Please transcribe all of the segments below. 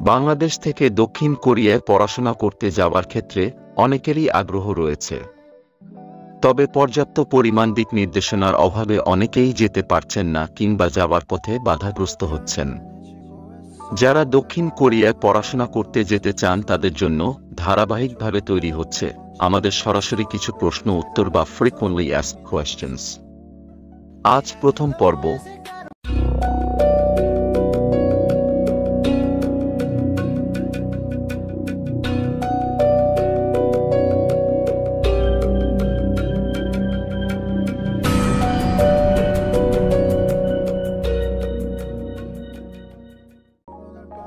বাংলাদেশ থেকে দক্ষিণ কোরিয়ায় পড়াশোনা করতে যাওয়ার ক্ষেত্রে অনেকেরই আগ্রহ রয়েছে। তবে পর্যাপ্ত পরিমাণ দিক নির্দেশনার অভাবে অনেকেই যেতে পারছেন না কিংবা যাওয়ার পথে বাধাগ্রস্ত হচ্ছেন। যারা দক্ষিণ কোরিয়ায় পড়াশোনা করতে যেতে চান তাদের জন্য ধারাবাহিকভাবে তৈরি হচ্ছে আমাদের সরাসরি কিছু প্রশ্ন উত্তর বা ফ্রিকোয়েন্টলি অ্যাস্কড কোয়েশ্চেনস। আজ প্রথম পর্ব।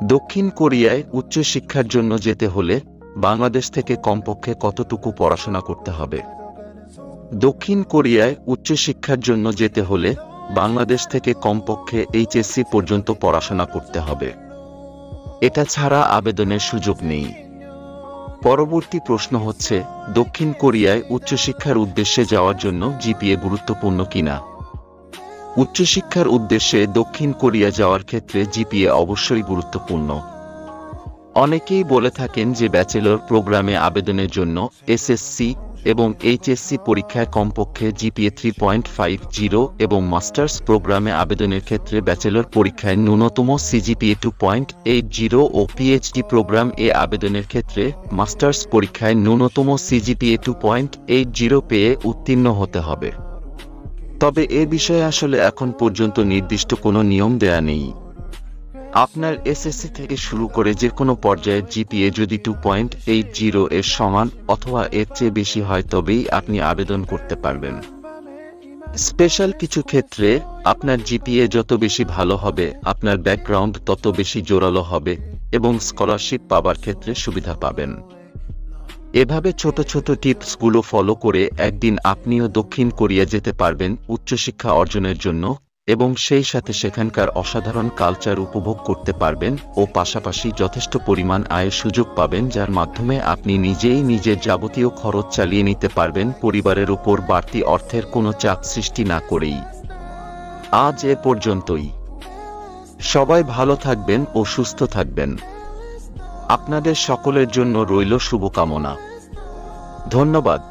দক্ষিণ কোরিয়ায় উচ্চশিক্ষার জন্য যেতে হলে বাংলাদেশ থেকে কমপক্ষে কতটুকু পড়াশোনা করতে হবে? দক্ষিণ কোরিয়ায় উচ্চশিক্ষার জন্য যেতে হলে বাংলাদেশ থেকে কমপক্ষে এইচএসসি পর্যন্ত পড়াশোনা করতে হবে। এটা ছাড়া আবেদনের সুযোগ নেই। পরবর্তী প্রশ্ন হচ্ছে, দক্ষিণ কোরিয়ায় উচ্চশিক্ষার উদ্দেশ্যে যাওয়ার জন্য জিপিএ গুরুত্বপূর্ণ কিনা? উচ্চশিক্ষার উদ্দেশ্যে দক্ষিণ কোরিয়া যাওয়ার ক্ষেত্রে জিপিএ অবশ্যই গুরুত্বপূর্ণ। অনেকেই বলে থাকেন যে ব্যাচেলর প্রোগ্রামে আবেদনের জন্য এসএসসি এবং এইচএসসি পরীক্ষায় কমপক্ষে জিপিএ 3.50 এবং মাস্টার্স প্রোগ্রামে আবেদনের ক্ষেত্রে ব্যাচেলর পরীক্ষায় ন্যূনতম সিজিপিএ 2.80 ও পিএইচডি প্রোগ্রাম এ আবেদনের ক্ষেত্রে মাস্টার্স পরীক্ষায় ন্যূনতম সিজিপিএ 2.80 পেয়ে উত্তীর্ণ হতে হবে। তবে এ বিষয়ে আসলে এখন পর্যন্ত নির্দিষ্ট কোনো নিয়ম দেয়া নেই। আপনার এসএসসি থেকে শুরু করে যে কোনো পর্যায়ের জিপিএ যদি 2.80 এর সমান অথবা এর চেয়ে বেশি হয় তবেই আপনি আবেদন করতে পারবেন। স্পেশাল কিছু ক্ষেত্রে আপনার জিপিএ যত বেশি ভালো হবে আপনার ব্যাকগ্রাউন্ড তত বেশি জোরালো হবে এবং স্কলারশিপ পাবার ক্ষেত্রে সুবিধা পাবেন। এভাবে ছোট ছোট টিপসগুলো ফলো করে একদিন আপনিও দক্ষিণ কোরিয়া যেতে পারবেন উচ্চশিক্ষা অর্জনের জন্য এবং সেই সাথে সেখানকার অসাধারণ কালচার উপভোগ করতে পারবেন ও পাশাপাশি যথেষ্ট পরিমাণ আয়ের সুযোগ পাবেন যার মাধ্যমে আপনি নিজেই নিজের যাবতীয় খরচ চালিয়ে নিতে পারবেন পরিবারের উপর বাড়তি অর্থের কোনো চাপ সৃষ্টি না করেই। আজ এ পর্যন্তই। সবাই ভালো থাকবেন ও সুস্থ থাকবেন। আপনাদের সকলের জন্য রইল শুভকামনা। ধন্যবাদ।